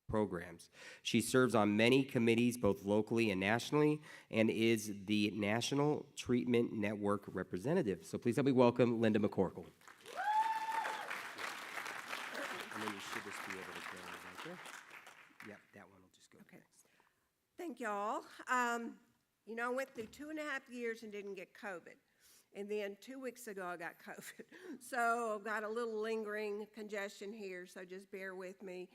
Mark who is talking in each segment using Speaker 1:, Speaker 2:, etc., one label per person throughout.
Speaker 1: programs. She serves on many committees, both locally and nationally, and is the National Treatment Network representative. So please help me welcome Linda McCorkle. And then you should just be able to go right there. Yep, that one will just go next.
Speaker 2: Thank y'all. I went through 2.5 years and didn't get COVID. And then 2 weeks ago, I got COVID. So I've got a little lingering congestion here, so just bear with me.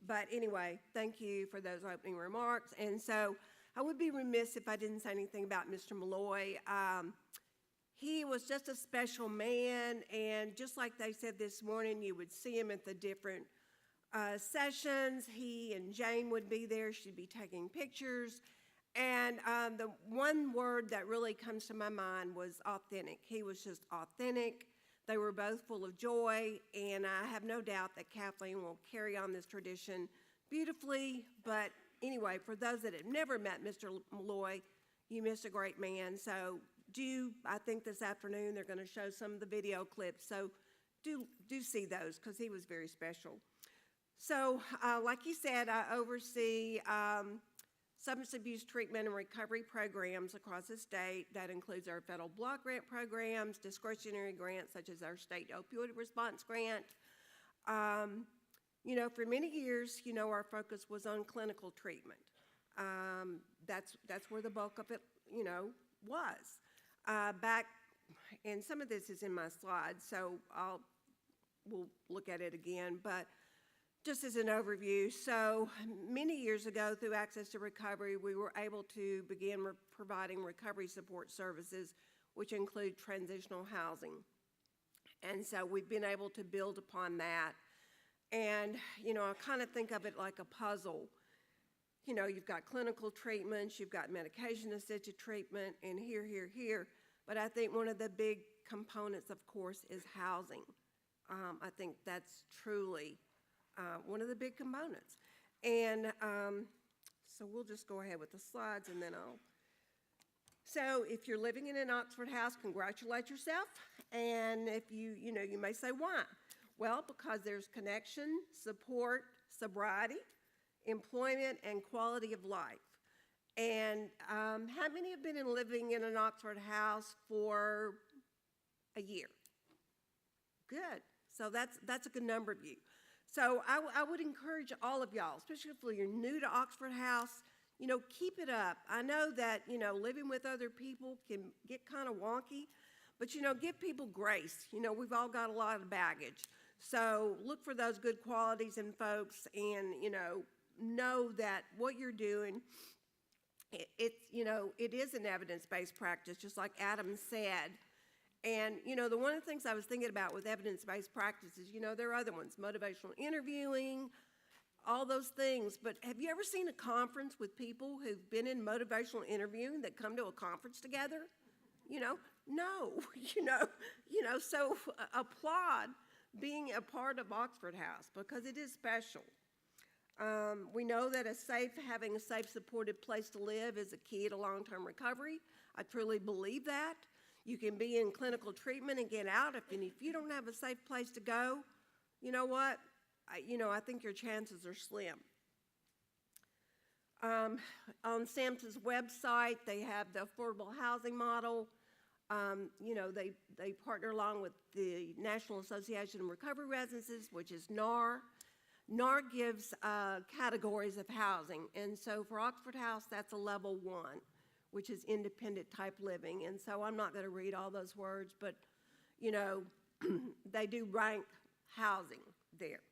Speaker 2: But anyway, thank you for those opening remarks. And so I would be remiss if I didn't say anything about Mr. Malloy. He was just a special man, and just like they said this morning, you would see him at the different sessions. He and Jane would be there. She'd be taking pictures. And the one word that really comes to my mind was authentic. He was just authentic. They were both full of joy, and I have no doubt that Kathleen will carry on this tradition beautifully. But anyway, for those that have never met Mr. Malloy, you missed a great man. So I think this afternoon they're going to show some of the video clips. So do see those, because he was very special. So like you said, I oversee substance abuse treatment and recovery programs across the state. That includes our federal block grant programs, discretionary grants such as our state opioid response grant. For many years, our focus was on clinical treatment. That's where the bulk of it, was. And some of this is in my slides, so we'll look at it again. But just as an overview, so many years ago, through Access to Recovery, we were able to begin providing recovery support services, which include transitional housing. And so we've been able to build upon that. And, I kind of think of it like a puzzle. You've got clinical treatments, you've got medication-assisted treatment, and here. But I think one of the big components, of course, is housing. I think that's truly one of the big components. And so we'll just go ahead with the slides, and then So if you're living in an Oxford house, congratulate yourself. And if you may say, why? Well, because there's connection, support, sobriety, employment, and quality of life. And how many have been living in an Oxford house for a year? Good. So that's a good number of you. So I would encourage all of y'all, especially if you're new to Oxford House, keep it up. I know that, living with other people can get kind of wonky, but, give people grace. We've all got a lot of baggage. So look for those good qualities in folks, and, know that what you're doing, it is an evidence-based practice, just like Adam said. And, one of the things I was thinking about with evidence-based practices, there are other ones, motivational interviewing, all those things. But have you ever seen a conference with people who've been in motivational interviewing that come to a conference together? No. So applaud being a part of Oxford House, because it is special. We know that having a safe, supported place to live is a key to long-term recovery. I truly believe that. You can be in clinical treatment and get out. If you don't have a safe place to go, you know what? I think your chances are slim. On SAMHSA's website, they have the affordable housing model. They partner along with the National Association of Recovery Residences, which is NAR. NAR gives categories of housing. And so for Oxford House, that's a level 1. Which is independent type living. And so I'm not going to read all those words, but, they do rank housing there.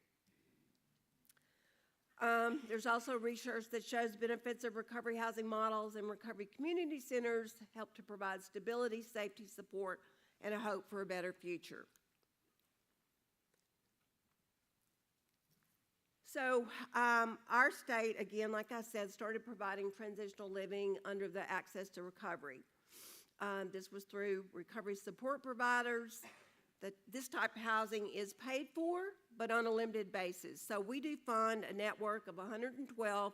Speaker 2: There's also research that shows benefits of recovery housing models, and recovery community centers help to provide stability, safety, support, and a hope for a better future. So our state, again, like I said, started providing transitional living under the Access to Recovery. This was through recovery support providers. This type of housing is paid for, but on a limited basis. So we do fund a network of 112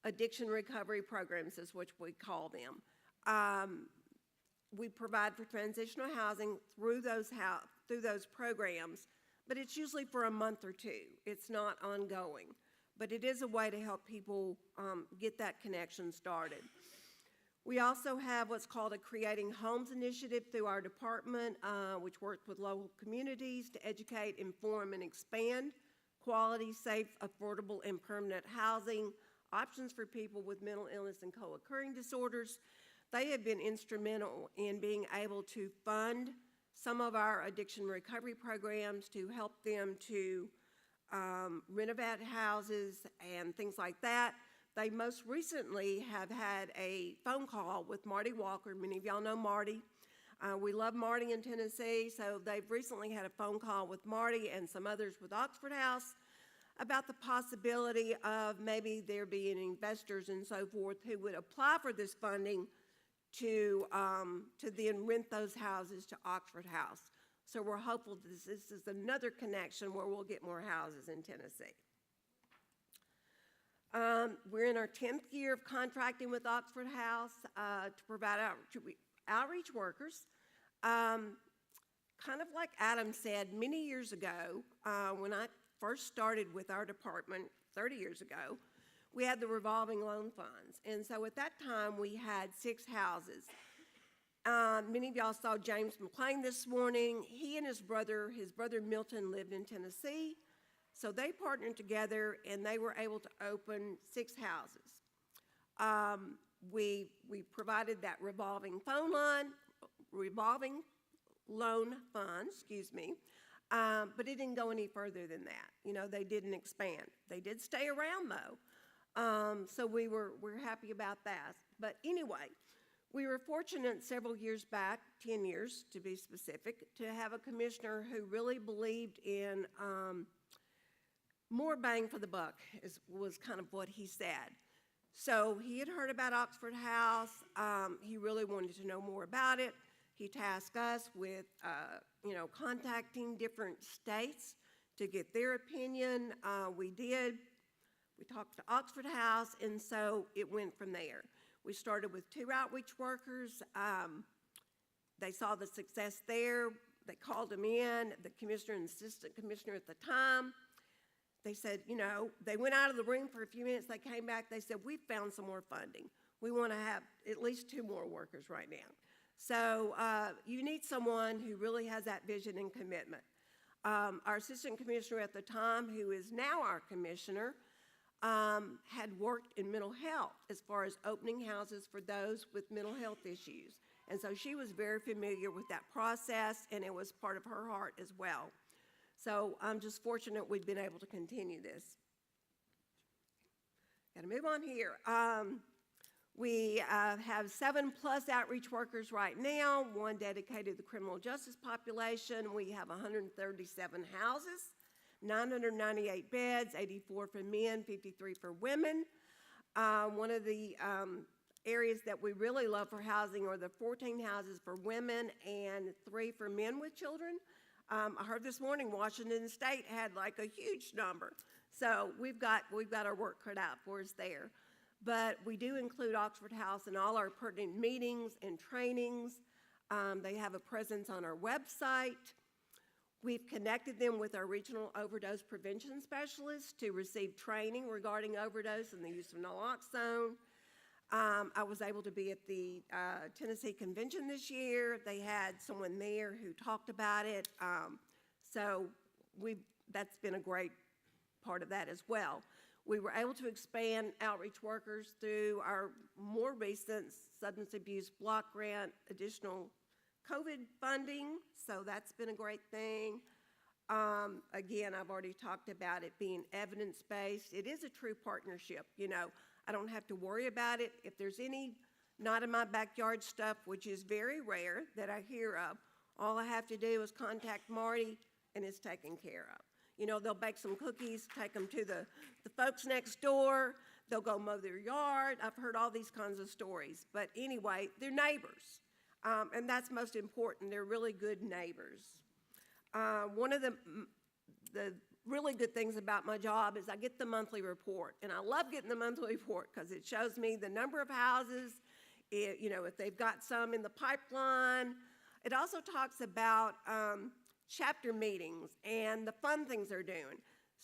Speaker 2: addiction recovery programs, is what we call them. We provide for transitional housing through those programs, but it's usually for a month or two. It's not ongoing. but it is a way to help people get that connection started. We also have what's called a Creating Homes initiative through our department, which works with local communities to educate, inform, and expand quality, safe, affordable, and permanent housing options for people with mental illness and co-occurring disorders. They have been instrumental in being able to fund some of our addiction recovery programs to help them to renovate houses and things like that. They most recently have had a phone call with Marty Walker. Many of y'all know Marty. We love Marty in Tennessee, so they've recently had a phone call with Marty and some others with Oxford House about the possibility of maybe there being investors and so forth who would apply for this funding to then rent those houses to Oxford House. So we're hopeful this is another connection where we'll get more houses in Tennessee. We're in our 10th year of contracting with Oxford House to provide outreach workers. Kind of like Adam said, many years ago, when I first started with our department 30 years ago, we had the revolving loan funds. And so at that time, we had 6 houses. Many of y'all saw James McClain this morning. He and his brother Milton lived in Tennessee. So they partnered together and they were able to open 6 houses. We provided that revolving loan fund, but it didn't go any further than that. You know, they didn't expand. They did stay around though. So we're happy about that. But anyway, we were fortunate several years back, 10 years to be specific, to have a commissioner who really believed in more bang for the buck, was kind of what he said. So he had heard about Oxford House. He really wanted to know more about it. He tasked us with, contacting different states to get their opinion. We did. We talked to Oxford House, and so it went from there. We started with 2 outreach workers. They saw the success there. They called them in, the commissioner and assistant commissioner at the time. They said, they went out of the room for a few minutes. They came back. They said, we found some more funding. We want to have at least 2 more workers right now. So you need someone who really has that vision and commitment. Our assistant commissioner at the time, who is now our commissioner, had worked in mental health as far as opening houses for those with mental health issues. And so she was very familiar with that process, and it was part of her heart as well. So I'm just fortunate we've been able to continue this. Got to move on here. We have 7+ outreach workers right now, 1 dedicated to the criminal justice population. We have 137 houses, 998 beds, 84 for men, 53 for women. One of the areas that we really love for housing are the 14 houses for women and 3 for men with children. I heard this morning Washington State had like a huge number. So we've got our work cut out for us there. But we do include Oxford House in all our pertinent meetings and trainings. They have a presence on our website. We've connected them with our regional overdose prevention specialists to receive training regarding overdose and the use of naloxone. I was able to be at the Tennessee Convention this year. They had someone there who talked about it. So that's been a great part of that as well. We were able to expand outreach workers through our more recent substance abuse block grant, additional COVID funding, so that's been a great thing. Again, I've already talked about it being evidence-based. It is a true partnership, I don't have to worry about it. If there's any not in my backyard stuff, which is very rare that I hear of, all I have to do is contact Marty and it's taken care of. They'll bake some cookies, take them to the folks next door. They'll go mow their yard. I've heard all these kinds of stories. But anyway, they're neighbors. And that's most important. They're really good neighbors. One of the really good things about my job is I get the monthly report. And I love getting the monthly report because it shows me the number of houses, if they've got some in the pipeline. It also talks about chapter meetings and the fun things they're doing.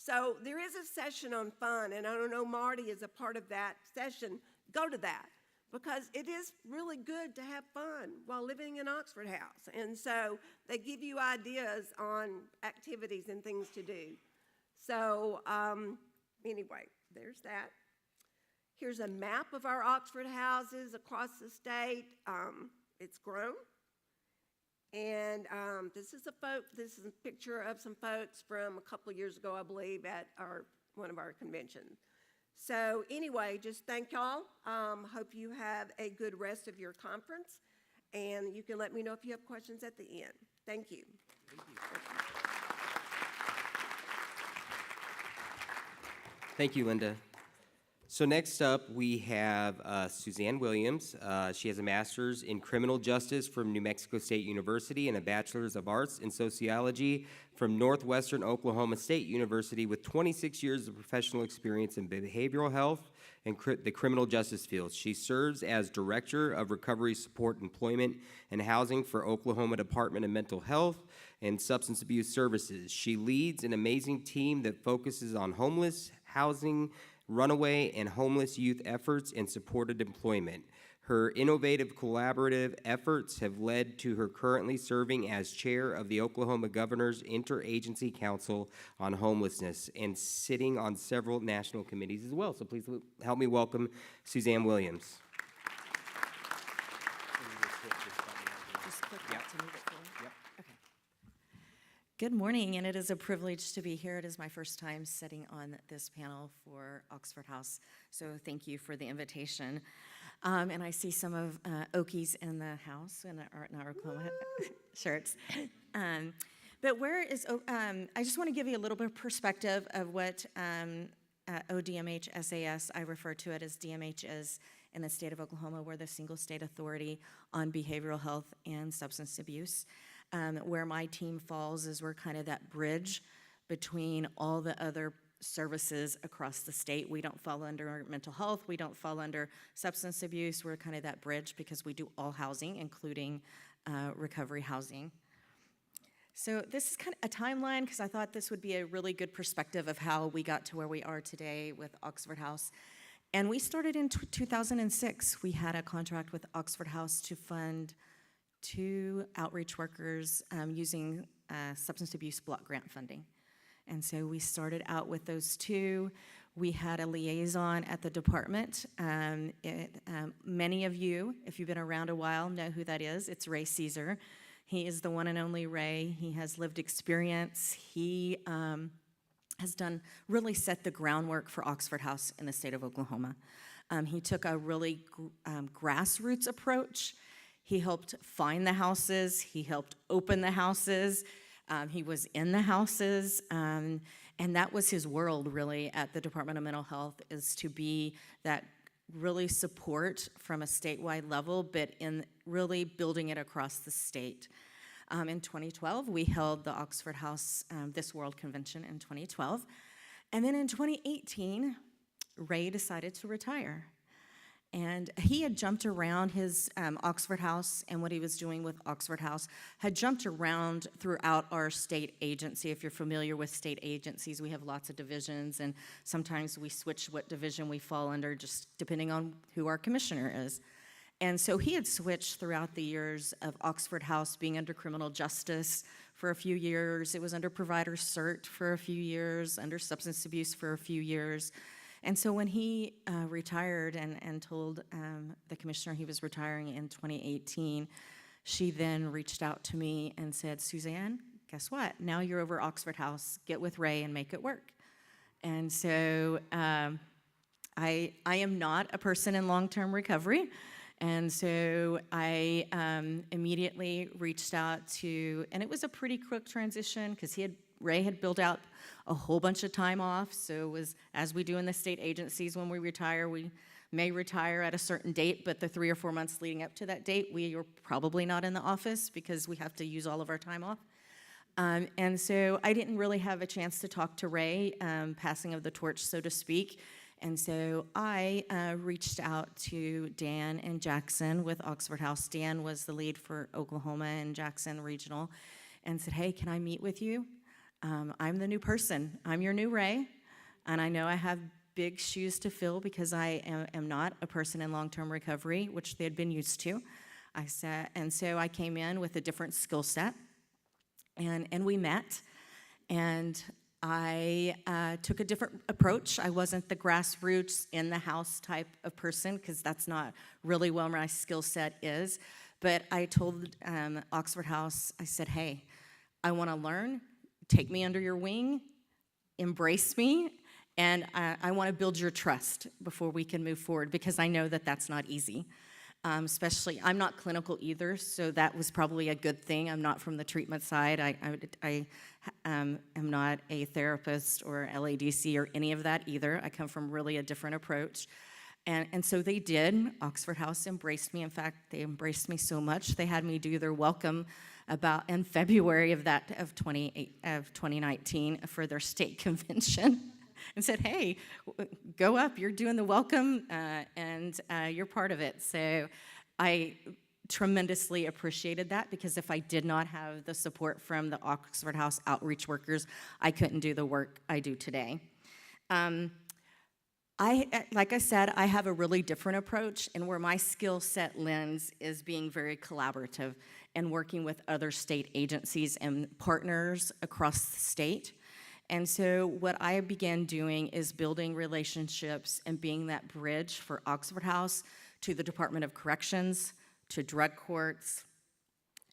Speaker 2: So there is a session on fun, and I don't know, Marty is a part of that session. Go to that, because it is really good to have fun while living in Oxford House. And so they give you ideas on activities and things to do. So anyway, there's that. Here's a map of our Oxford houses across the state. It's grown. And this is a picture of some folks from a couple of years ago, I believe, at one of our conventions. So anyway, just thank y'all. Hope you have a good rest of your conference. And you can let me know if you have questions at the end. Thank you.
Speaker 1: Thank you, Linda. So next up, we have Suzanne Williams. She has a master's in criminal justice from New Mexico State University and a bachelor's of arts in sociology from Northwestern Oklahoma State University, with 26 years of professional experience in behavioral health and the criminal justice field. She serves as Director of Recovery Support, Employment, and Housing for Oklahoma Department of Mental Health and Substance Abuse Services. She leads an amazing team that focuses on homeless, housing, runaway, and homeless youth efforts and supported employment. Her innovative collaborative efforts have led to her currently serving as chair of the Oklahoma Governor's Interagency Council on Homelessness and sitting on several national committees as well. So please help me welcome Suzanne Williams.
Speaker 3: Just click that to move it forward. Yep. Okay. Good morning, and it is a privilege to be here. It is my first time sitting on this panel for Oxford House, so thank you for the invitation. And I see some of Okies in the house in our Oklahoma shirts. But where is, I just want to give you a little bit of perspective of what ODMH SAS, I refer to it as DMH, is in the state of Oklahoma. We're the single state authority on behavioral health and substance abuse. Where my team falls is we're kind of that bridge between all the other services across the state. We don't fall under mental health. We don't fall under substance abuse. We're kind of that bridge because we do all housing, including recovery housing. So this is kind of a timeline because I thought this would be a really good perspective of how we got to where we are today with Oxford House. And we started in 2006. We had a contract with Oxford House to fund 2 outreach workers using substance abuse block grant funding. And so we started out with those 2. We had a liaison at the department. Many of you, if you've been around a while, know who that is. It's Ray Caesar. He is the one and only Ray. He has lived experience. He has really set the groundwork for Oxford House in the state of Oklahoma. He took a really grassroots approach. He helped find the houses. He helped open the houses. He was in the houses. And that was his world, really, at the Department of Mental Health, is to be that really support from a statewide level, but in really building it across the state. In 2012, we held the Oxford House This World Convention in 2012. And then in 2018, Ray decided to retire. And he had jumped around his Oxford House, and what he was doing with Oxford House had jumped around throughout our state agency. If you're familiar with state agencies, we have lots of divisions, and sometimes we switch what division we fall under just depending on who our commissioner is. And so he had switched throughout the years of Oxford House being under criminal justice for a few years. It was under provider cert for a few years, under substance abuse for a few years. And so when he retired and told the commissioner he was retiring in 2018, she then reached out to me and said, Suzanne, guess what? Now you're over Oxford House. Get with Ray and make it work. And so I am not a person in long-term recovery. And so I immediately reached out to, and it was a pretty quick transition because Ray had built out a whole bunch of time off. So it was, as we do in the state agencies, when we retire, we may retire at a certain date, but the 3 or 4 months leading up to that date, we are probably not in the office because we have to use all of our time off. And so I didn't really have a chance to talk to Ray, passing of the torch, so to speak. And so I reached out to Dan and Jackson with Oxford House. Dan was the lead for Oklahoma and Jackson Regional, and said, hey, can I meet with you? I'm the new person. I'm your new Ray, and I know I have big shoes to fill because I am not a person in long-term recovery, which they had been used to. And so I came in with a different skill set, and we met, and I took a different approach. I wasn't the grassroots, in-the-house type of person, because that's not really where my skill set is. But I told Oxford House, I said, hey, I want to learn. Take me under your wing, embrace me, and I want to build your trust before we can move forward, because I know that that's not easy. Especially, I'm not clinical either, so that was probably a good thing. I'm not from the treatment side. I am not a therapist or LADC or any of that either. I come from really a different approach. And so they did. Oxford House embraced me. In fact, they embraced me so much, they had me do their welcome about in February of 2019 for their state convention, and said, hey, go up, you're doing the welcome, and you're part of it. So I tremendously appreciated that, because if I did not have the support from the Oxford House outreach workers, I couldn't do the work I do today. Like I said, I have a really different approach, and where my skill set lens is being very collaborative and working with other state agencies and partners across the state. And so what I began doing is building relationships and being that bridge for Oxford House to the Department of Corrections, to drug courts,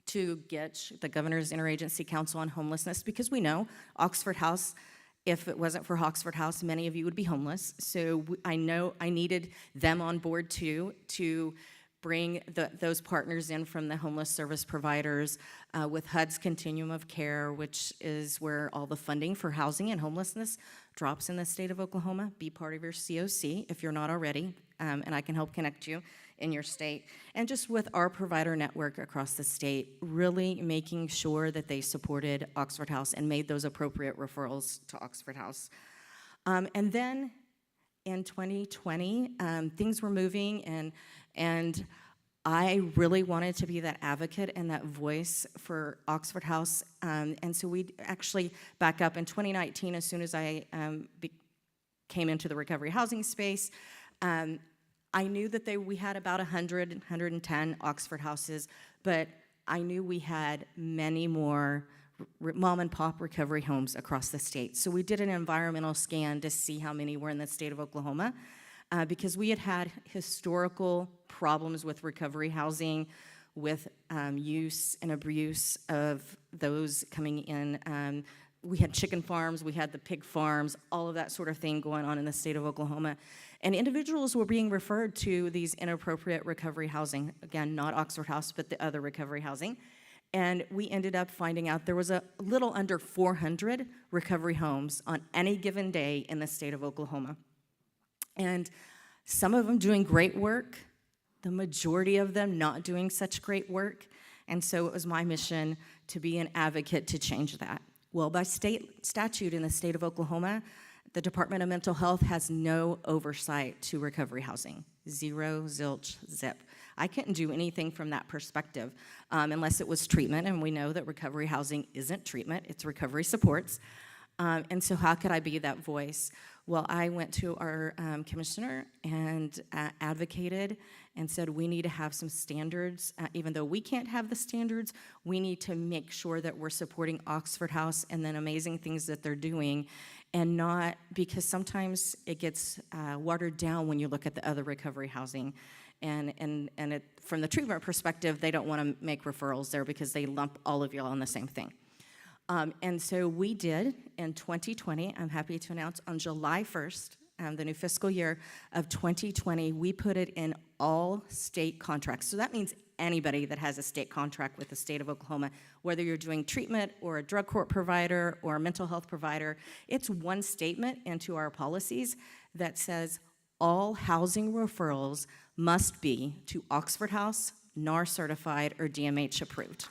Speaker 3: to get the Governor's Interagency Council on Homelessness, because we know Oxford House, if it wasn't for Oxford House, many of you would be homeless. So I know I needed them on board too, to bring those partners in from the homeless service providers with HUD's Continuum of Care, which is where all the funding for housing and homelessness drops in the state of Oklahoma. Be part of your COC if you're not already, and I can help connect you in your state. And just with our provider network across the state, really making sure that they supported Oxford House and made those appropriate referrals to Oxford House. And then in 2020, things were moving, and I really wanted to be that advocate and that voice for Oxford House. And so we actually, back up in 2019, as soon as I came into the recovery housing space, I knew that we had about 100, 110 Oxford houses, but I knew we had many more mom and pop recovery homes across the state. So we did an environmental scan to see how many were in the state of Oklahoma, because we had historical problems with recovery housing, with use and abuse of those coming in. We had chicken farms, we had the pig farms, all of that sort of thing going on in the state of Oklahoma. And individuals were being referred to these inappropriate recovery housing. Again, not Oxford House, but the other recovery housing. And we ended up finding out there was a little under 400 recovery homes on any given day in the state of Oklahoma. And some of them doing great work, the majority of them not doing such great work. And so it was my mission to be an advocate to change that. Well, by state statute in the state of Oklahoma, the Department of Mental Health has no oversight to recovery housing. Zero, zilch, zip. I couldn't do anything from that perspective unless it was treatment, and we know that recovery housing isn't treatment, it's recovery supports. And so how could I be that voice? Well, I went to our commissioner and advocated and said we need to have some standards. Even though we can't have the standards, we need to make sure that we're supporting Oxford House and then amazing things that they're doing, and not, because sometimes it gets watered down when you look at the other recovery housing. And from the treatment perspective, they don't want to make referrals there because they lump all of y'all on the same thing. And so we did in 2020, I'm happy to announce on July 1st, the new fiscal year of 2020, we put it in all state contracts. So that means anybody that has a state contract with the state of Oklahoma, whether you're doing treatment or a drug court provider or a mental health provider, it's one statement into our policies that says all housing referrals must be to Oxford House, NAR certified, or DMH approved.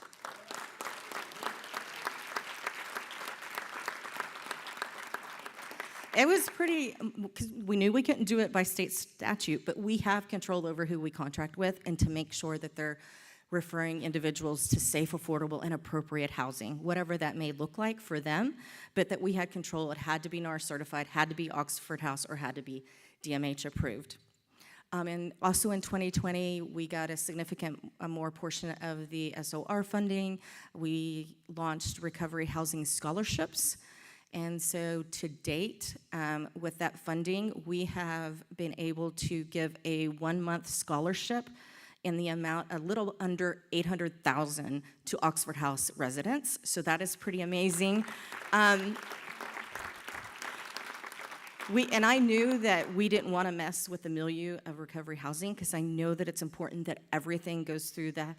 Speaker 3: It was pretty, because we knew we couldn't do it by state statute, but we have control over who we contract with and to make sure that they're referring individuals to safe, affordable, and appropriate housing, whatever that may look like for them, but that we had control. It had to be NAR certified, had to be Oxford House, or had to be DMH approved. And also in 2020, we got a significant more portion of the SOR funding. We launched recovery housing scholarships. And so to date, with that funding, we have been able to give a 1-month scholarship in the amount a little under $800,000 to Oxford House residents. So that is pretty amazing. And I knew that we didn't want to mess with the milieu of recovery housing because I know that it's important that everything goes through the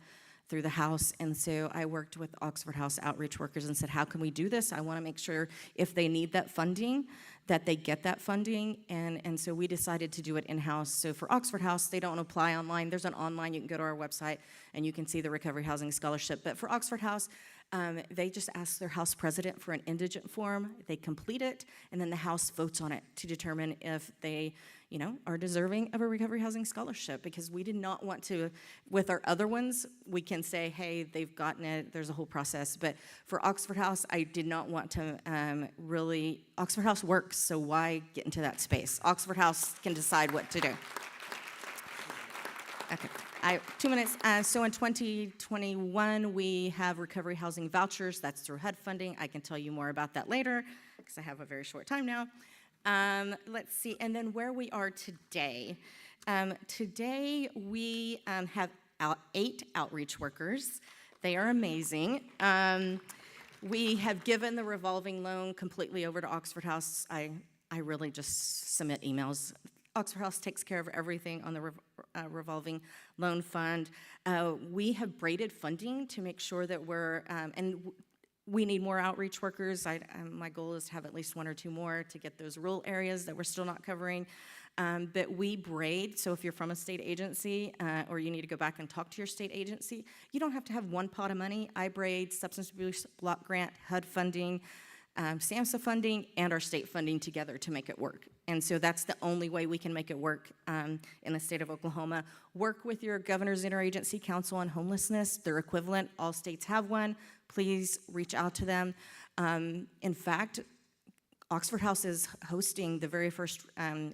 Speaker 3: house. And so I worked with Oxford House outreach workers and said, how can we do this? I want to make sure if they need that funding, that they get that funding. And so we decided to do it in-house. So for Oxford House, they don't apply online. There's an online, you can go to our website and you can see the recovery housing scholarship. But for Oxford House, they just ask their house president for an indigent form, they complete it, and then the house votes on it to determine if they, are deserving of a recovery housing scholarship, because we did not want to, with our other ones, we can say, hey, they've gotten it, there's a whole process, but for Oxford House, I did not want to Oxford House works, so why get into that space? Oxford House can decide what to do. Okay, 2 minutes. So in 2021, we have recovery housing vouchers. That's through HUD funding. I can tell you more about that later because I have a very short time now. Let's see, and then where we are today. Today, we have 8 outreach workers. They are amazing. We have given the revolving loan completely over to Oxford House. I really just submit emails. Oxford House takes care of everything on the revolving loan fund. We have braided funding to make sure that we need more outreach workers. My goal is to have at least 1 or 2 more to get those rural areas that we're still not covering. But we braid, so if you're from a state agency or you need to go back and talk to your state agency, you don't have to have one pot of money. I braid substance abuse block grant, HUD funding, SAMHSA funding, and our state funding together to make it work. And so that's the only way we can make it work in the state of Oklahoma. Work with your Governor's Interagency Council on Homelessness. Their equivalent, all states have one. Please reach out to them. In fact, Oxford House is hosting the very first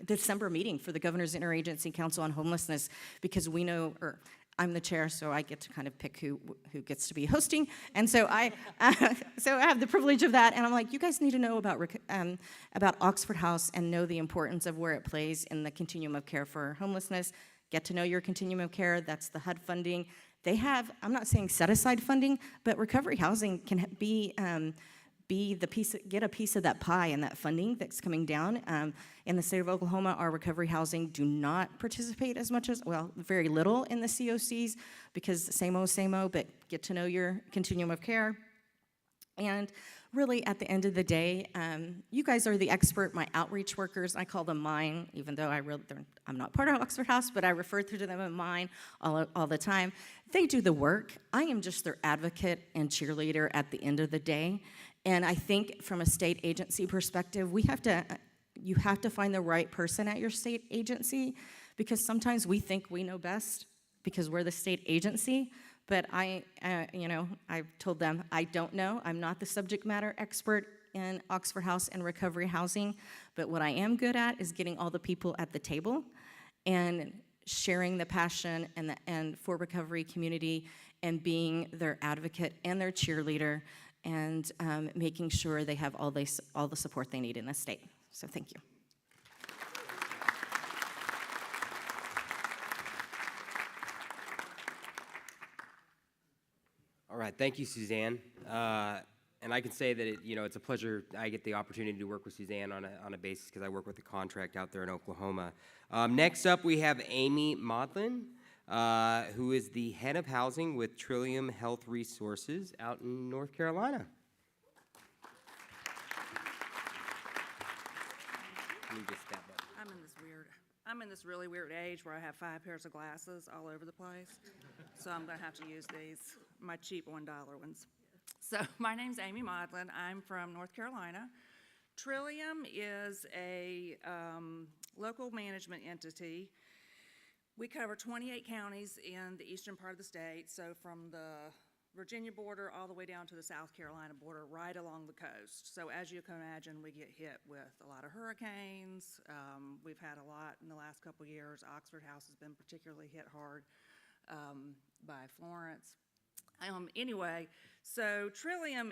Speaker 3: December meeting for the Governor's Interagency Council on Homelessness because we know, or I'm the chair, so I get to kind of pick who gets to be hosting. And so I have the privilege of that. And I'm like, you guys need to know about Oxford House and know the importance of where it plays in the continuum of care for homelessness. Get to know your continuum of care. That's the HUD funding. They have, I'm not saying set aside funding, but recovery housing can be the piece, get a piece of that pie and that funding that's coming down. In the state of Oklahoma, our recovery housing do not participate as much as, well, very little in the COCs because same old, but get to know your continuum of care. And really, at the end of the day, you guys are the expert, my outreach workers. I call them mine, even though I'm not part of Oxford House, but I refer to them as mine all the time. They do the work. I am just their advocate and cheerleader at the end of the day. And I think from a state agency perspective, you have to find the right person at your state agency because sometimes we think we know best because we're the state agency. But I've told them I don't know. I'm not the subject matter expert in Oxford House and recovery housing. But what I am good at is getting all the people at the table and sharing the passion and for recovery community and being their advocate and their cheerleader and making sure they have all the support they need in the state. So thank you.
Speaker 1: All right, thank you, Suzanne. And I can say that it's a pleasure. I get the opportunity to work with Suzanne on a basis because I work with the contract out there in Oklahoma. Next up, we have Amy Modlin, who is the head of housing with Trillium Health Resources out in North Carolina. Let me just step up.
Speaker 4: I'm in this really weird age where I have 5 pairs of glasses all over the place. So I'm going to have to use these, my cheap $1 ones. So my name's Amy Modlin. I'm from North Carolina. Trillium is a local management entity. We cover 28 counties in the eastern part of the state, so from the Virginia border all the way down to the South Carolina border, right along the coast. So as you can imagine, we get hit with a lot of hurricanes. We've had a lot in the last couple of years. Oxford House has been particularly hit hard by Florence. Anyway, so Trillium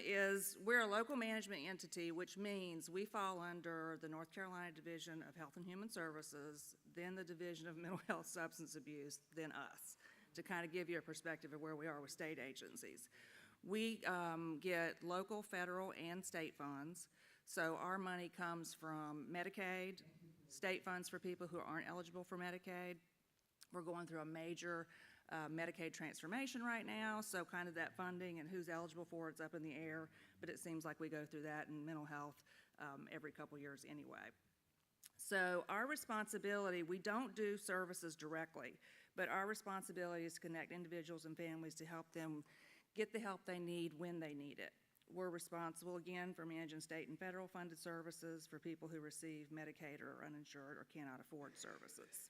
Speaker 4: we're a local management entity, which means we fall under the North Carolina Division of Health and Human Services, then the Division of Mental Health Substance Abuse, then us, to kind of give you a perspective of where we are with state agencies. We get local, federal, and state funds. So our money comes from Medicaid, state funds for people who aren't eligible for Medicaid. We're going through a major Medicaid transformation right now, so kind of that funding and who's eligible for it's up in the air, but it seems like we go through that in mental health every couple years anyway. So our responsibility, we don't do services directly, but our responsibility is to connect individuals and families to help them get the help they need when they need it. We're responsible, again, for managing state and federal funded services for people who receive Medicaid or are uninsured or cannot afford services.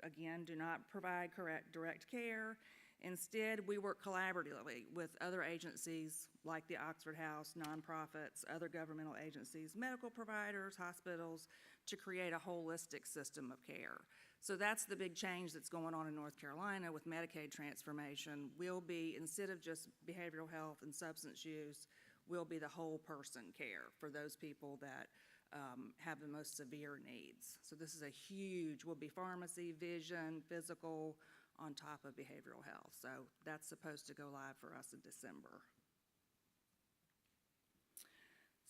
Speaker 4: Again, do not provide direct care. Instead, we work collaboratively with other agencies like the Oxford House, nonprofits, other governmental agencies, medical providers, hospitals, to create a holistic system of care. So that's the big change that's going on in North Carolina with Medicaid transformation. We'll be, instead of just behavioral health and substance use, we'll be the whole person care for those people that have the most severe needs. So this is a huge, will be pharmacy, vision, physical, on top of behavioral health. So that's supposed to go live for us in December.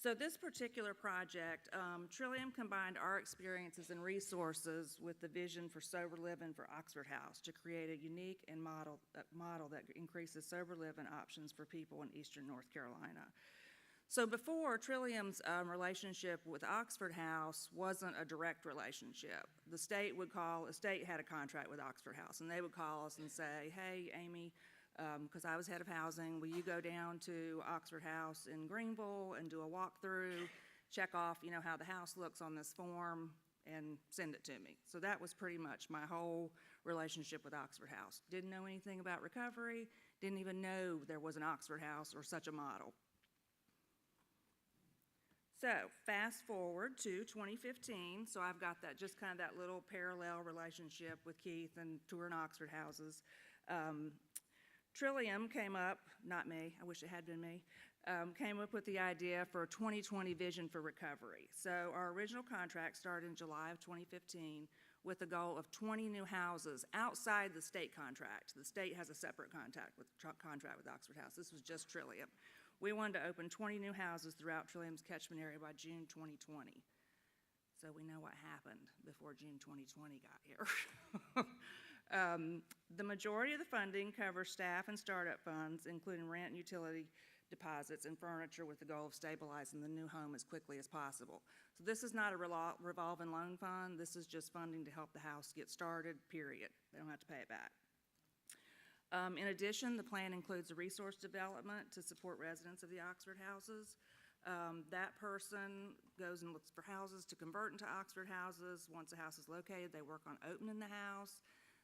Speaker 4: So this particular project, Trillium combined our experiences and resources with the vision for sober living for Oxford House to create a unique and model that increases sober living options for people in eastern North Carolina. So before, Trillium's relationship with Oxford House wasn't a direct relationship. The state had a contract with Oxford House, and they would call us and say, hey, Amy, because I was head of housing, will you go down to Oxford House in Greenville and do a walkthrough, check off, how the house looks on this form, and send it to me. So that was pretty much my whole relationship with Oxford House. Didn't know anything about recovery, didn't even know there was an Oxford House or such a model. So fast forward to 2015, so I've got that, just kind of that little parallel relationship with Keith and touring Oxford houses. Trillium came up, not me, I wish it had been me, came up with the idea for a 2020 vision for recovery. So our original contract started in July of 2015 with the goal of 20 new houses outside the state contract. The state has a separate contract with Oxford House. This was just Trillium. We wanted to open 20 new houses throughout Trillium's catchment area by June 2020. So we know what happened before June 2020 got here. The majority of the funding covers staff and startup funds, including rent and utility deposits and furniture, with the goal of stabilizing the new home as quickly as possible. So this is not a revolving loan fund. This is just funding to help the house get started, period. They don't have to pay it back. In addition, the plan includes a resource development to support residents of the Oxford houses. That person goes and looks for houses to convert into Oxford houses. Once a house is located, they work on opening the house.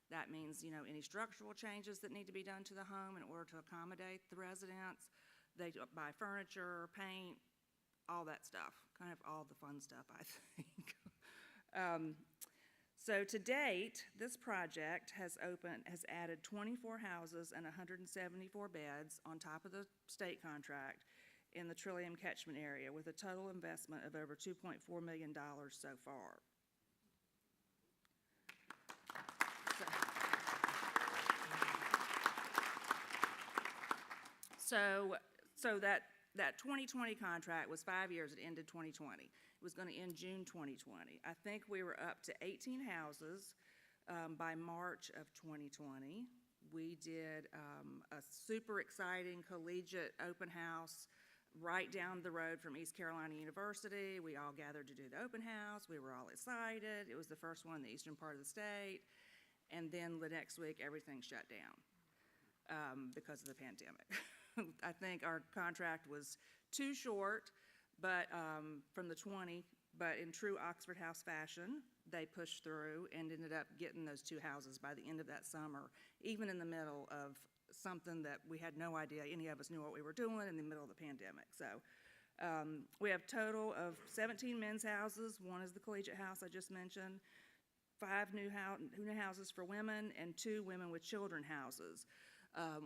Speaker 4: That means, any structural changes that need to be done to the home in order to accommodate the residents. They buy furniture, paint, all that stuff, kind of all the fun stuff, I think. So to date, this project has added 24 houses and 174 beds on top of the state contract in the Trillium catchment area, with a total investment of over $2.4 million so far. So that 2020 contract was 5 years. It ended 2020. It was going to end June 2020. I think we were up to 18 houses by March of 2020. We did a super exciting collegiate open house right down the road from East Carolina University. We all gathered to do the open house. We were all excited. It was the first one in the eastern part of the state. And then the next week, everything shut down because of the pandemic. I think our contract was too short, but from the 20, but in true Oxford House fashion, they pushed through and ended up getting those 2 houses by the end of that summer, even in the middle of something that we had no idea any of us knew what we were doing in the middle of the pandemic. So we have total of 17 men's houses. 1 is the collegiate house I just mentioned, 5 new houses for women, and 2 women with children houses.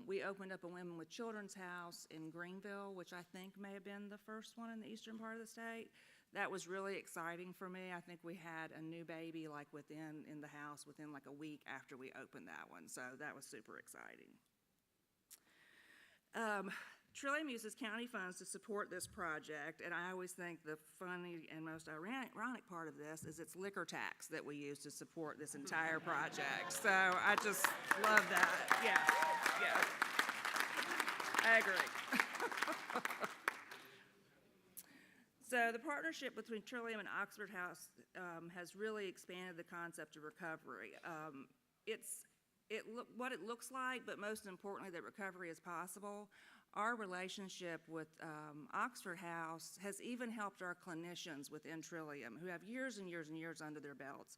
Speaker 4: We opened up a women with children's house in Greenville, which I think may have been the first one in the eastern part of the state. That was really exciting for me. I think we had a new baby like in the house within like a week after we opened that one. So that was super exciting. Trillium uses county funds to support this project, and I always think the funny and most ironic part of this is it's liquor tax that we use to support this entire project. So I just love that. Yeah, yeah. I agree. So the partnership between Trillium and Oxford House has really expanded the concept of recovery. What it looks like, but most importantly, that recovery is possible. Our relationship with Oxford House has even helped our clinicians within Trillium, who have years and years and years under their belts,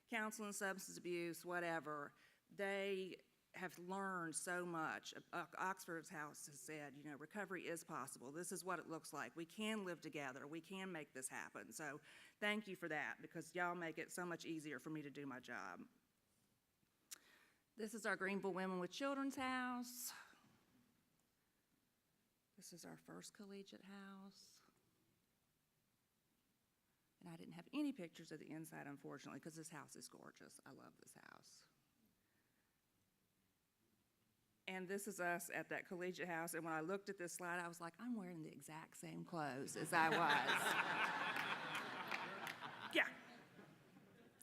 Speaker 4: counseling, substance abuse, whatever. They have learned so much. Oxford House has said, recovery is possible. This is what it looks like. We can live together. We can make this happen. So thank you for that, because y'all make it so much easier for me to do my job. This is our Greenville Women with Children's house. This is our first collegiate house. And I didn't have any pictures of the inside, unfortunately, because this house is gorgeous. I love this house. And this is us at that collegiate house. And when I looked at this slide, I was like, I'm wearing the exact same clothes as I was. Yeah.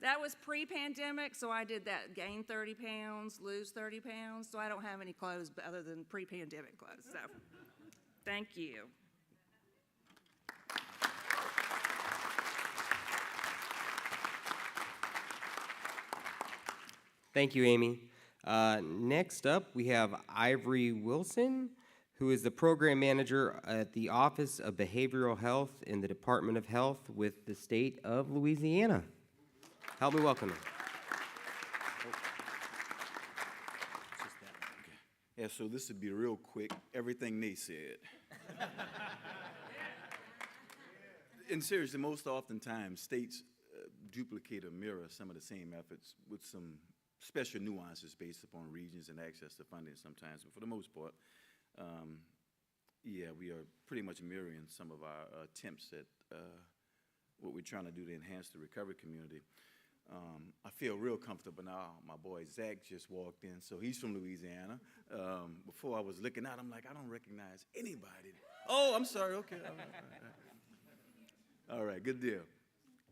Speaker 4: That was pre-pandemic, so I did that, gain 30 pounds, lose 30 pounds. So I don't have any clothes other than pre-pandemic clothes. So thank you.
Speaker 1: Thank you, Amy. Next up, we have Ivory Wilson, who is the program manager at the Office of Behavioral Health in the Department of Health with the state of Louisiana. Help me welcome him.
Speaker 5: Yeah, so this would be real quick, everything they said. And seriously, most oftentimes, states duplicate or mirror some of the same efforts with some special nuances based upon regions and access to funding sometimes. But for the most part, yeah, we are pretty much mirroring some of our attempts at what we're trying to do to enhance the recovery community. I feel real comfortable now. My boy Zach just walked in, so he's from Louisiana. Before I was looking out, I'm like, I don't recognize anybody. Oh, I'm sorry, okay. All right, good deal.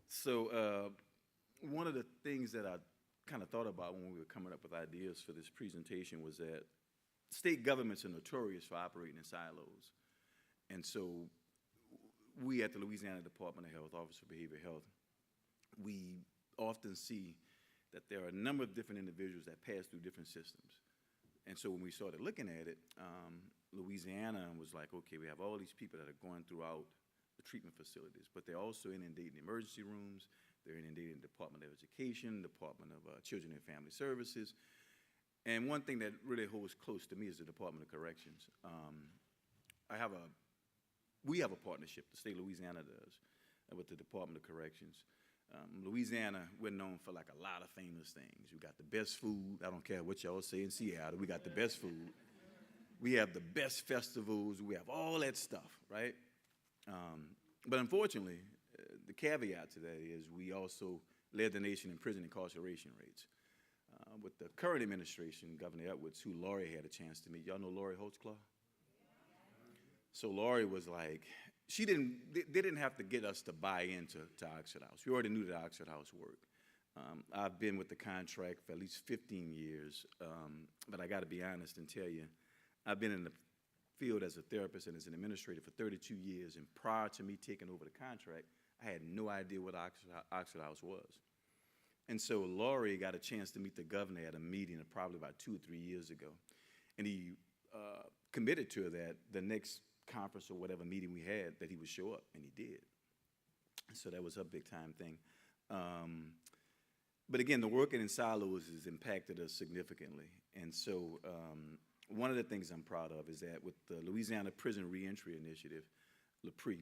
Speaker 5: So one of the things that I kind of thought about when we were coming up with ideas for this presentation was that state governments are notorious for operating in silos. And so we at the Louisiana Department of Health, Office of Behavioral Health, we often see that there are a number of different individuals that pass through different systems. And so when we started looking at it, Louisiana was like, okay, we have all these people that are going throughout the treatment facilities, but they're also inundating emergency rooms, they're inundating the Department of Education, Department of Children and Family Services. And one thing that really holds close to me is the Department of Corrections. We have a partnership, the state of Louisiana does, with the Department of Corrections. Louisiana, we're known for like a lot of famous things. We got the best food. I don't care what y'all say in Seattle. We got the best food. We have the best festivals. We have all that stuff, right? But unfortunately, the caveat to that is we also led the nation in prison incarceration rates. With the current administration, Governor Edwards, who Laurie had a chance to meet. Y'all know Laurie Holtzclaw? So Laurie was like, they didn't have to get us to buy into Oxford House. We already knew that Oxford House worked. I've been with the contract for at least 15 years, but I got to be honest and tell you, I've been in the field as a therapist and as an administrator for 32 years, and prior to me taking over the contract, I had no idea what Oxford House was. And so Laurie got a chance to meet the governor at a meeting probably about 2 or 3 years ago, and he committed to that the next conference or whatever meeting we had that he would show up, and he did. So that was a big time thing. But again, the working in silos has impacted us significantly. And so one of the things I'm proud of is that with the Louisiana Prison Reentry Initiative, LaPree,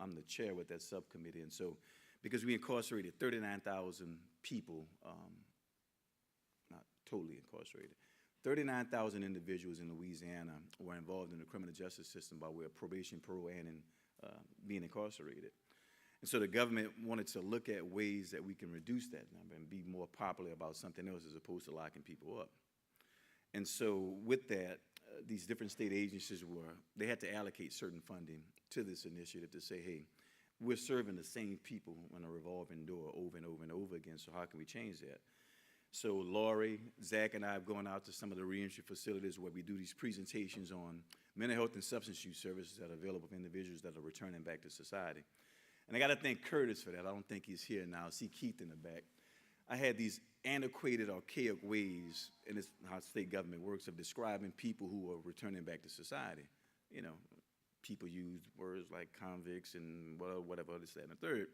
Speaker 5: I'm the chair with that subcommittee. And so because we incarcerated 39,000 people, not totally incarcerated, 39,000 individuals in Louisiana were involved in the criminal justice system by way of probation, parole, and being incarcerated. And so the government wanted to look at ways that we can reduce that number and be more popular about something else as opposed to locking people up. And so with that, these different state agencies they had to allocate certain funding to this initiative to say, hey, we're serving the same people on a revolving door over and over and over again, so how can we change that? So Lori, Zach, and I have gone out to some of the reentry facilities where we do these presentations on mental health and substance use services that are available for individuals that are returning back to society. And I got to thank Curtis for that. I don't think he's here now. I see Keith in the back. I had these antiquated, archaic ways, and it's how state government works, of describing people who are returning back to society. You know, people use words like convicts and whatever, this, that, and the third.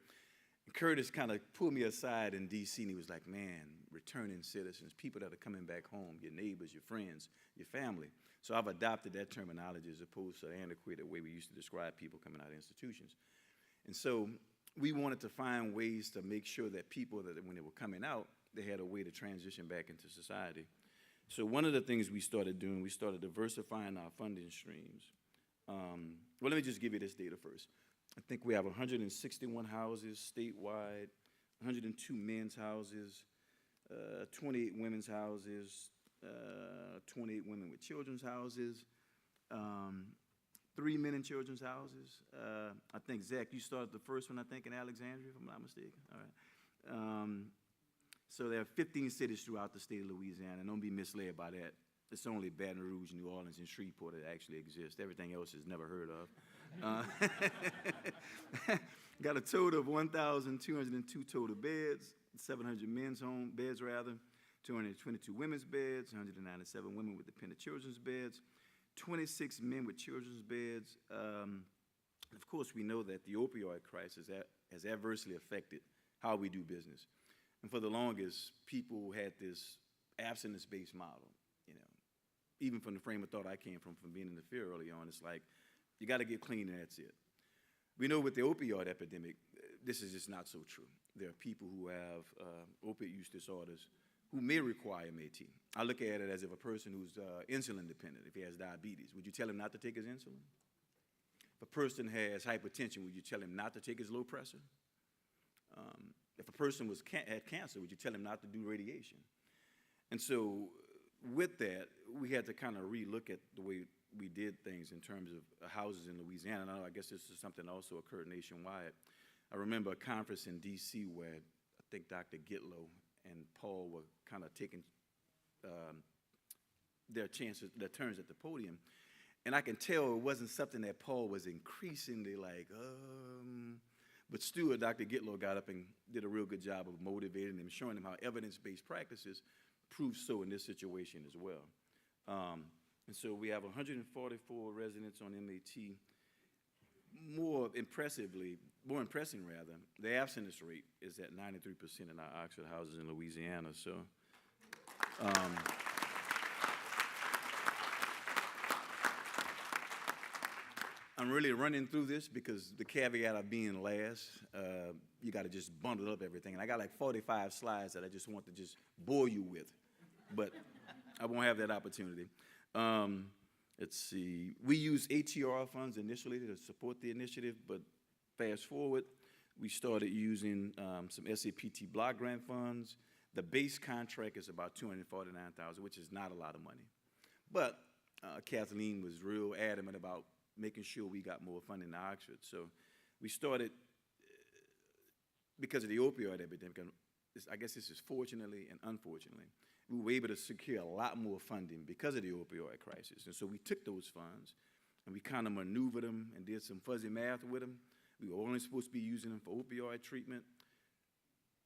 Speaker 5: And Curtis kind of pulled me aside in D.C., and he was like, man, returning citizens, people that are coming back home, your neighbors, your friends, your family. So I've adopted that terminology as opposed to the antiquated way we used to describe people coming out of institutions. And so we wanted to find ways to make sure that people, that when they were coming out, they had a way to transition back into society. So one of the things we started doing, we started diversifying our funding streams. Well, let me just give you this data first. I think we have 161 houses statewide, 102 men's houses, 28 women's houses, 28 women with children's houses, 3 men in children's houses. I think, Zach, you started the first one, I think, in Alexandria, if I'm not mistaken. All right. So there are 15 cities throughout the state of Louisiana, and don't be misled by that. It's only Baton Rouge, New Orleans, and Shreveport that actually exist. Everything else is never heard of. Got a total of 1,202 total beds, 700 men's home beds, 222 women's beds, 197 women with dependent children's beds, 26 men with children's beds. Of course, we know that the opioid crisis has adversely affected how we do business. And for the longest, people had this abstinence-based model, you know. Even from the frame of thought I came from being in the field early on, it's like, you got to get clean and that's it. We know with the opioid epidemic, this is just not so true. There are people who have opiate use disorders who may require MAT. I look at it as if a person who's insulin dependent, if he has diabetes, would you tell him not to take his insulin? If a person has hypertension, would you tell him not to take his low pressure? If a person had cancer, would you tell him not to do radiation? And so with that, we had to kind of relook at the way we did things in terms of houses in Louisiana. And I guess this is something also occurred nationwide. I remember a conference in D.C. where I think Dr. Gitlow and Paul were kind of taking their turns at the podium. And I can tell it wasn't something that Paul was increasingly like, but Stuart, Dr. Gitlow, got up and did a real good job of motivating them, showing them how evidence-based practices prove so in this situation as well. And so we have 144 residents on MAT. More impressing, the abstinence rate is at 93% in our Oxford houses in Louisiana. So, I'm really running through this because the caveat of being last, you got to just bundle up everything. And I got like 45 slides that I just want to just bore you with, but I won't have that opportunity. Let's see. We used ATR funds initially to support the initiative, but fast forward, we started using some SAPT block grant funds. The base contract is about $249,000, which is not a lot of money. But Kathleen was real adamant about making sure we got more funding to Oxford. So we started, because of the opioid epidemic, I guess this is fortunately and unfortunately, we were able to secure a lot more funding because of the opioid crisis. And so we took those funds and we kind of maneuvered them and did some fuzzy math with them. We were only supposed to be using them for opioid treatment,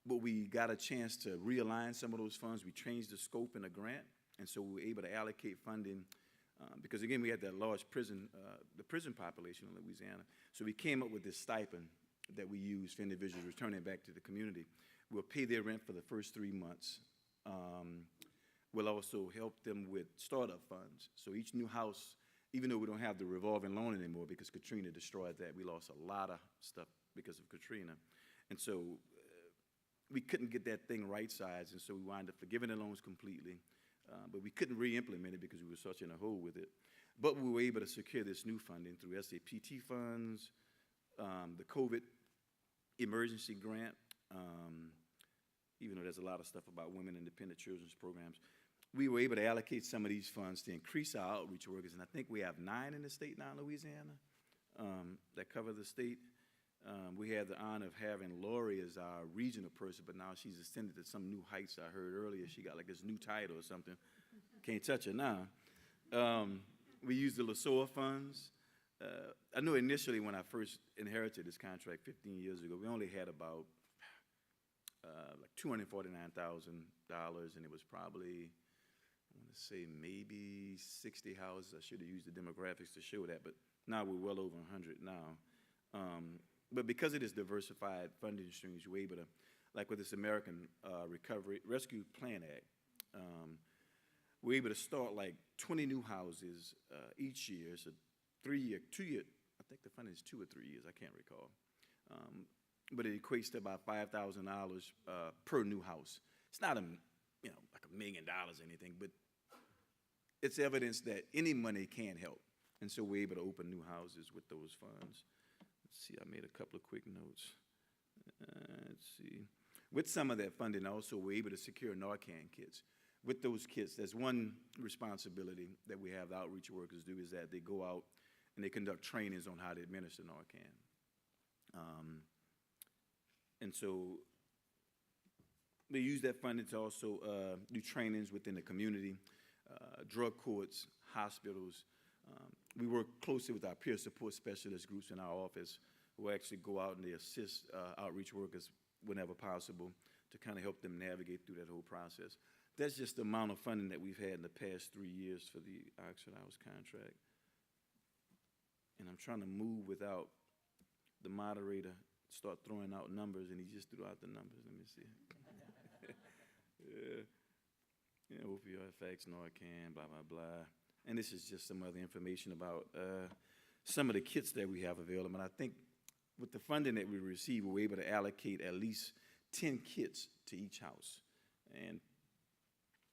Speaker 5: but we got a chance to realign some of those funds. We changed the scope in the grant, and so we were able to allocate funding because, again, we had that large prison, the prison population in Louisiana. So we came up with this stipend that we use for individuals returning back to the community. We'll pay their rent for the first 3 months. We'll also help them with startup funds. So each new house, even though we don't have the revolving loan anymore because Katrina destroyed that, we lost a lot of stuff because of Katrina. And so we couldn't get that thing right-sized, and so we wound up forgiving the loans completely. But we couldn't re-implement it because we were such in a hole with it. But we were able to secure this new funding through SAPT funds, the COVID emergency grant, even though there's a lot of stuff about women independent children's programs. We were able to allocate some of these funds to increase our outreach workers, and I think we have 9 in the state now in Louisiana that cover the state. We had the honor of having Lori as our regional person, but now she's ascended to some new heights. I heard earlier she got like this new title or something. Can't touch her now. We used the LaSoa funds. I know initially when I first inherited this contract 15 years ago, we only had about like $249,000, and it was probably, I want to say maybe 60 houses. I should have used the demographics to show that, but now we're well over 100 now. But because of this diversified funding streams, we're able to, like with this American Rescue Plan Act, we're able to start like 20 new houses each year. It's a 2-year, I think the funding is 2 or 3 years, I can't recall. But it equates to about $5,000 per new house. It's not like $1 million or anything, but it's evidence that any money can help. And so we're able to open new houses with those funds. Let's see, I made a couple of quick notes. Let's see. With some of that funding also, we're able to secure Narcan kits. With those kits, there's one responsibility that we have the outreach workers do is that they go out and they conduct trainings on how to administer Narcan. And so we use that funding to also do trainings within the community, drug courts, hospitals. We work closely with our peer support specialist groups in our office who actually go out and they assist outreach workers whenever possible to kind of help them navigate through that whole process. That's just the amount of funding that we've had in the past 3 years for the Oxford House contract. And I'm trying to move without the moderator start throwing out numbers, and he just threw out the numbers. Let me see. Yeah, opioid facts, Narcan, blah, blah, blah. And this is just some other information about some of the kits that we have available. And I think with the funding that we receive, we're able to allocate at least 10 kits to each house. And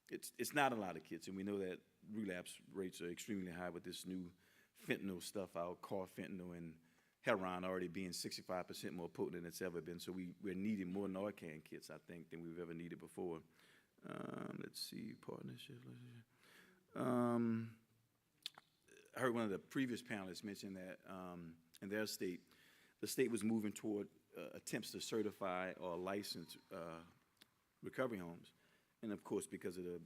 Speaker 5: it's not a lot of kits, and we know that relapse rates are extremely high with this new fentanyl stuff out, carfentanyl and heroin already being 65% more potent than it's ever been. So we're needing more Narcan kits, I think, than we've ever needed before. Let's see, partnership. I heard one of the previous panelists mention that in their state, the state was moving toward attempts to certify or license recovery homes. And of course, because of the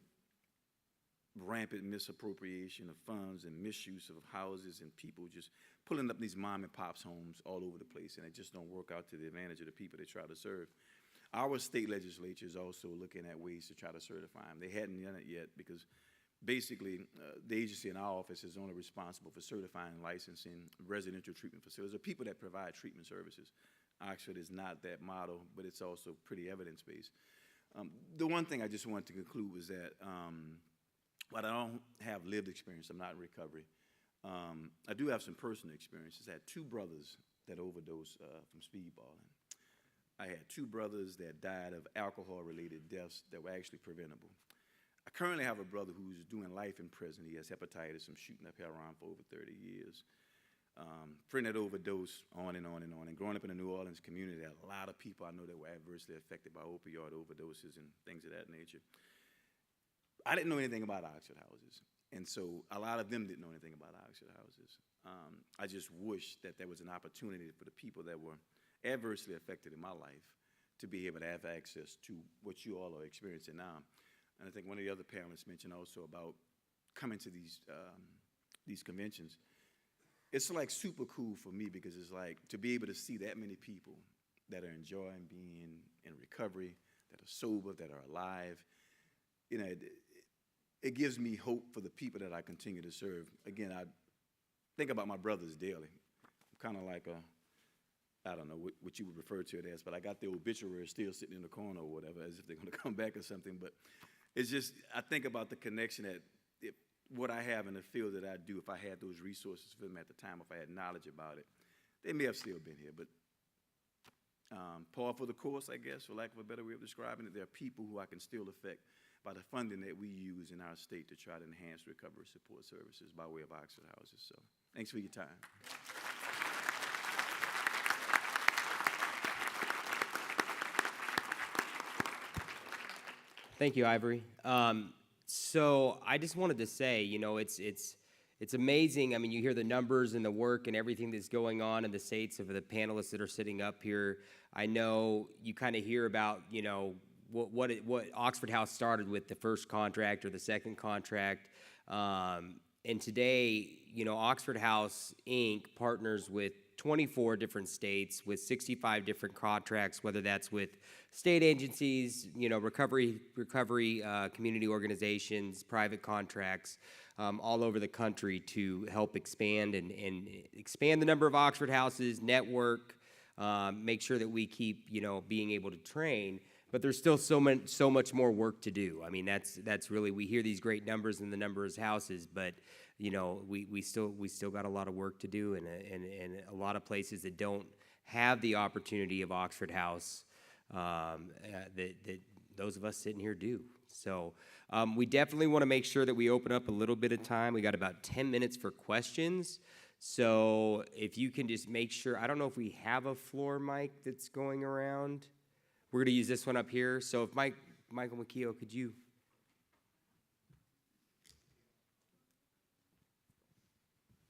Speaker 5: rampant misappropriation of funds and misuse of houses and people just pulling up these mom and pops homes all over the place, and it just don't work out to the advantage of the people they try to serve. Our state legislature is also looking at ways to try to certify them. They hadn't done it yet because basically the agency in our office is only responsible for certifying and licensing residential treatment facilities or people that provide treatment services. Oxford is not that model, but it's also pretty evidence-based. The one thing I just wanted to conclude was that while I don't have lived experience, I'm not in recovery, I do have some personal experiences. I had 2 brothers that overdosed from speedballing. I had 2 brothers that died of alcohol-related deaths that were actually preventable. I currently have a brother who's doing life in prison. He has hepatitis from shooting up heroin for over 30 years. Friend that overdosed, on and on and on. And growing up in the New Orleans community, there are a lot of people I know that were adversely affected by opioid overdoses and things of that nature. I didn't know anything about Oxford houses, and so a lot of them didn't know anything about Oxford houses. I just wish that there was an opportunity for the people that were adversely affected in my life to be able to have access to what you all are experiencing now. And I think one of the other panelists mentioned also about coming to these conventions. It's like super cool for me because it's like to be able to see that many people that are enjoying being in recovery, that are sober, that are alive. You know, it gives me hope for the people that I continue to serve. Again, I think about my brothers daily. I'm kind of like I don't know what you would refer to it as, but I got the obituary still sitting in the corner or whatever, as if they're going to come back or something. But it's just, I think about the connection that what I have in the field that I do, if I had those resources for them at the time, if I had knowledge about it, they may have still been here. But par for the course, I guess, for lack of a better way of describing it, there are people who I can still affect by the funding that we use in our state to try to enhance recovery support services by way of Oxford houses. So thanks for your time.
Speaker 1: Thank you, Ivory. So I just wanted to say, you know, it's amazing. I mean, you hear the numbers and the work and everything that's going on in the states of the panelists that are sitting up here. I know you kind of hear about, you know, what Oxford House started with, the first contract or the second contract. And today, you know, Oxford House, Inc. partners with 24 different states with 65 different contracts, whether that's with state agencies, you know, recovery community organizations, private contracts, all over the country to help expand and expand the number of Oxford houses, network, make sure that we keep, you know, being able to train. But there's still so much more work to do. I mean, that's really, we hear these great numbers and the number of houses, but you know, we still got a lot of work to do, and a lot of places that don't have the opportunity of Oxford House that those of us sitting here do. So we definitely want to make sure that we open up a little bit of time. We got about 10 minutes for questions. So if you can just make sure, I don't know if we have a floor mic that's going around. We're going to use this one up here. So if Michael McKeo, could you?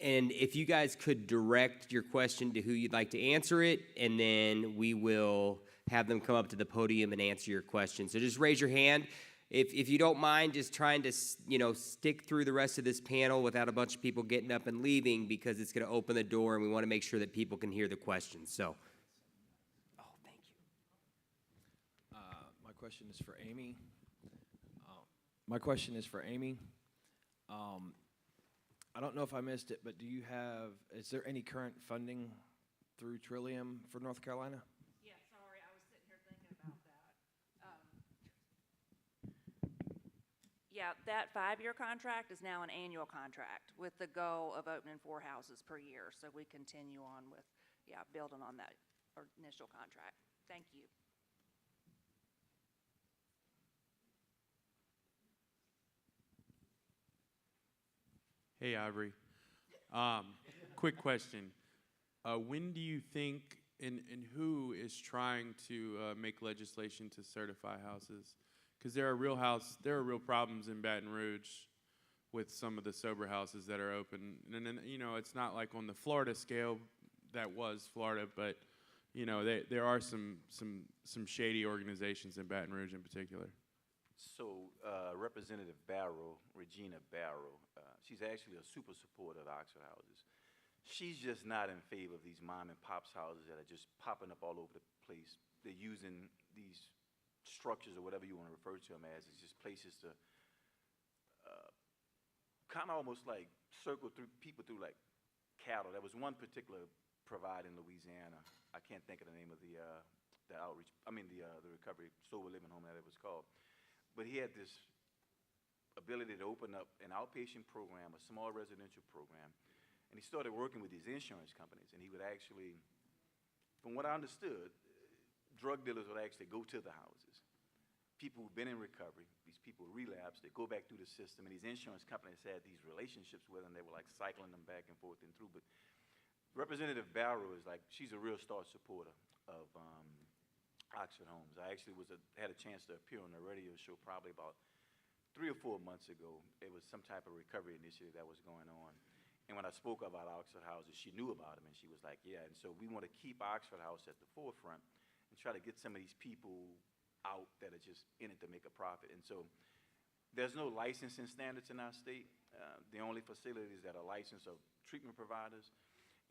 Speaker 1: And if you guys could direct your question to who you'd like to answer it, and then we will have them come up to the podium and answer your question. So just raise your hand. If you don't mind just trying to, you know, stick through the rest of this panel without a bunch of people getting up and leaving, because it's going to open the door and we want to make sure that people can hear the questions. So, oh, thank you.
Speaker 6: My question is for Amy. I don't know if I missed it, but is there any current funding through Trillium for North Carolina?
Speaker 4: Yeah, sorry, I was sitting here thinking about that. Yeah, that 5-year contract is now an annual contract with the goal of opening 4 houses per year. So we continue on with, building on that initial contract. Thank you.
Speaker 7: Hey, Ivory. Quick question. When do you think, and who is trying to make legislation to certify houses? Because there are real problems in Baton Rouge with some of the sober houses that are open. And you know, it's not like on the Florida scale that was Florida, but you know, there are some shady organizations in Baton Rouge in particular.
Speaker 5: So Representative Regina Barrow, she's actually a super supporter of Oxford houses. She's just not in favor of these mom and pops houses that are just popping up all over the place. They're using these structures or whatever you want to refer to them as. It's just places to kind of almost like circle through people through like cattle. There was one particular provider in Louisiana. I can't think of the name of the outreach. I mean the recovery sober living home that it was called. But he had this ability to open up an outpatient program, a small residential program, and he started working with these insurance companies. And he would actually, from what I understood, drug dealers would actually go to the houses. People who've been in recovery, these people relapse, they go back through the system, and these insurance companies had these relationships with them. They were like cycling them back and forth and through. But Representative Barrow is like, she's a real star supporter of Oxford Homes. I actually had a chance to appear on a radio show probably about 3 or 4 months ago. It was some type of recovery initiative that was going on. And when I spoke about Oxford houses, she knew about them, and she was like, yeah. And so we want to keep Oxford House at the forefront and try to get some of these people out that are just in it to make a profit. And so there's no licensing standards in our state. The only facilities that are licensed are treatment providers.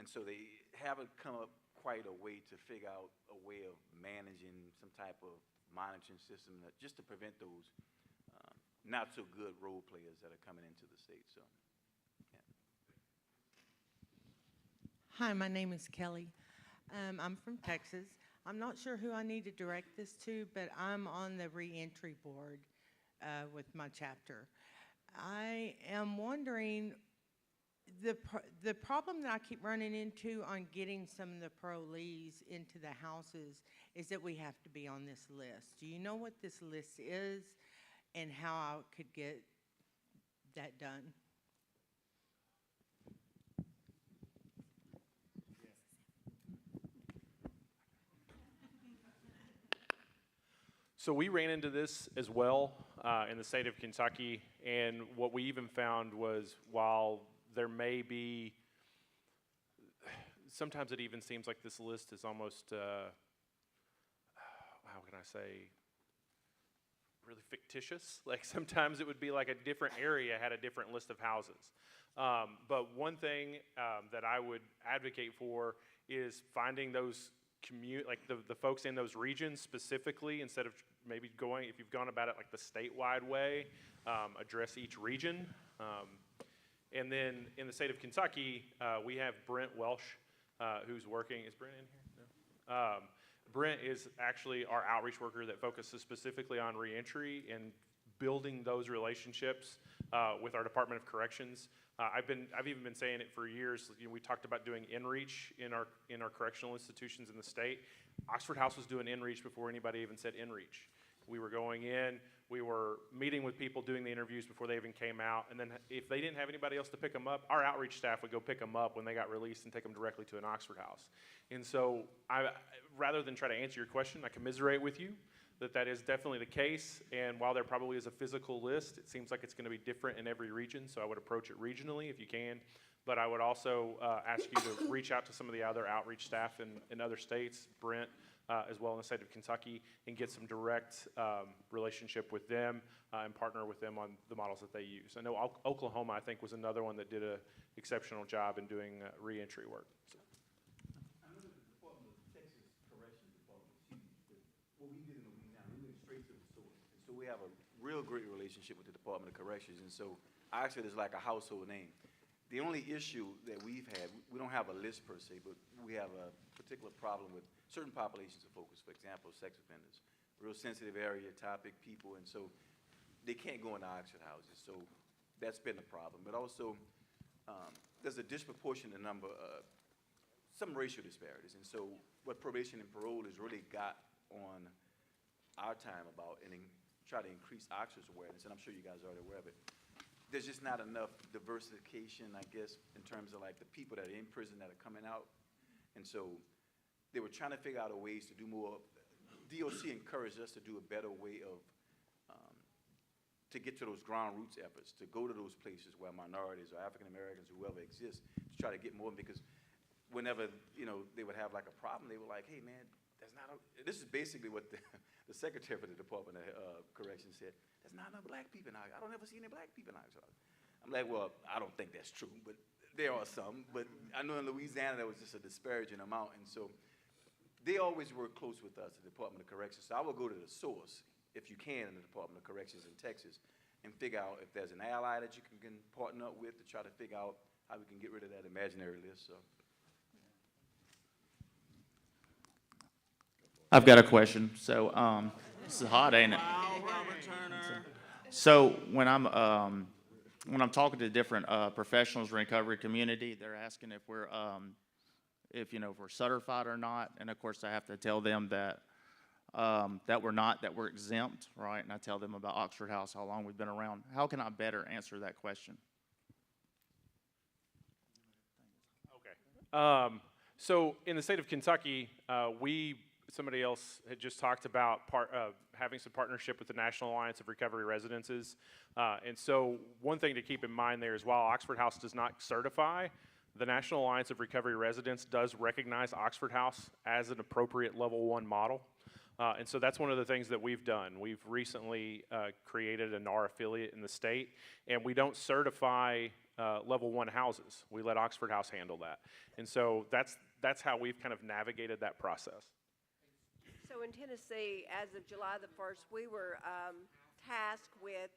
Speaker 5: And so they haven't come up quite a way to figure out a way of managing some type of monitoring system just to prevent those not so good role players that are coming into the state. So, yeah.
Speaker 8: Hi, my name is Kelly. I'm from Texas. I'm not sure who I need to direct this to, but I'm on the reentry board with my chapter. I am wondering, the problem that I keep running into on getting some of the parolees into the houses is that we have to be on this list. Do you know what this list is and how I could get that done?
Speaker 9: So we ran into this as well in the state of Kentucky, and what we even found was while there may be, sometimes it even seems like this list is almost, how can I say, really fictitious. Like sometimes it would be like a different area had a different list of houses. But one thing that I would advocate for is finding those like the folks in those regions specifically, instead of maybe going, if you've gone about it like the statewide way, address each region. And then in the state of Kentucky, we have Brent Welsh, who's working. Is Brent in here? No. Brent is actually our outreach worker that focuses specifically on reentry and building those relationships with our Department of Corrections. I've even been saying it for years. You know, we talked about doing in-reach in our correctional institutions in the state. Oxford House was doing in-reach before anybody even said in-reach. We were going in, we were meeting with people, doing the interviews before they even came out, and then if they didn't have anybody else to pick them up, our outreach staff would go pick them up when they got released and take them directly to an Oxford House. And so rather than try to answer your question, I commiserate with you that is definitely the case, and while there probably is a physical list, it seems like it's going to be different in every region, so I would approach it regionally if you can. But I would also ask you to reach out to some of the other outreach staff in other states, Brent, as well in the state of Kentucky, and get some direct relationship with them and partner with them on the models that they use. I know Oklahoma, I think, was another one that did an exceptional job in doing reentry work. So.
Speaker 5: I know the Department of Texas Corrections Department is huge, but what we did in Louisiana, we went straight to the source. And so we have a real great relationship with the Department of Corrections, and so actually it's like a household name. The only issue that we've had, we don't have a list per se, but we have a particular problem with certain populations of focus, for example, sex offenders, real sensitive area, topic, people, and so they can't go into Oxford houses. So that's been a problem. But also, there's a disproportionate number of some racial disparities. And so what probation and parole has really got on our time about and try to increase Oxford's awareness, and I'm sure you guys are already aware of it, there's just not enough diversification, I guess, in terms of like the people that are in prison that are coming out. And so they were trying to figure out ways to do more. DOC encouraged us to do a better way of, to get to those ground roots efforts, to go to those places where minorities or African Americans, whoever exists, to try to get more, because whenever, you know, they would have like a problem, they were like, hey man, there's not this is basically what the secretary for the Department of Corrections said, there's not enough black people in Oxford. I don't ever see any black people in Oxford. I'm like, well, I don't think that's true, but there are some. But I know in Louisiana there was just a disparaging amount, and so they always work close with us, the Department of Corrections. So I will go to the source, if you can, in the Department of Corrections in Texas, and figure out if there's an ally that you can partner up with to try to figure out how we can get rid of that imaginary list. So.
Speaker 10: I've got a question. So this is hot, ain't it? So when I'm talking to different professionals in the recovery community, they're asking if we're if we're certified or not, and of course I have to tell them that that we're not, that we're exempt, right? And I tell them about Oxford House, how long we've been around. How can I better answer that question?
Speaker 9: Okay. So in the state of Kentucky, somebody else had just talked about having some partnership with the National Alliance of Recovery Residences. And so one thing to keep in mind there is while Oxford House does not certify, the National Alliance of Recovery Residents does recognize Oxford House as an appropriate level 1 model. And so that's one of the things that we've done. We've recently created an NAR affiliate in the state, and we don't certify level 1 houses. We let Oxford House handle that. And so that's how we've kind of navigated that process.
Speaker 2: So in Tennessee, as of July the 1st, we were tasked with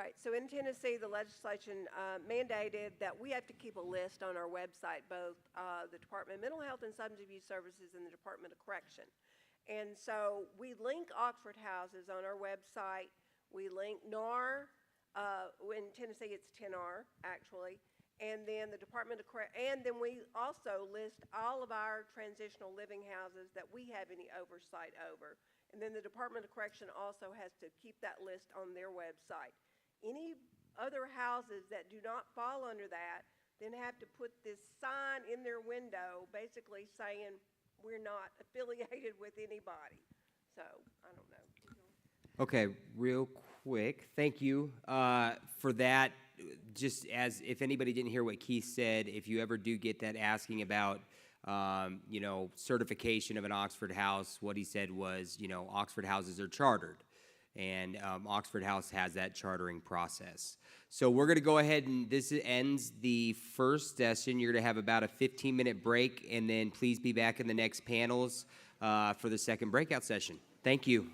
Speaker 2: Right, so in Tennessee, the legislation mandated that we have to keep a list on our website, both the Department of Mental Health and Substance Abuse Services and the Department of Correction. And so we link Oxford houses on our website. We link NAR, in Tennessee it's 10R actually, and then the Department of and then we also list all of our transitional living houses that we have any oversight over. And then the Department of Correction also has to keep that list on their website. Any other houses that do not fall under that then have to put this sign in their window basically saying we're not affiliated with anybody. So, I don't know.
Speaker 1: Okay, real quick, thank you for that. Just as if anybody didn't hear what Keith said, if you ever do get that asking about, you know, certification of an Oxford house, what he said was, you know, Oxford houses are chartered. And Oxford House has that chartering process. So we're going to go ahead and this ends the first session. You're going to have about a 15-minute break, and then please be back in the next panels for the second breakout session. Thank you.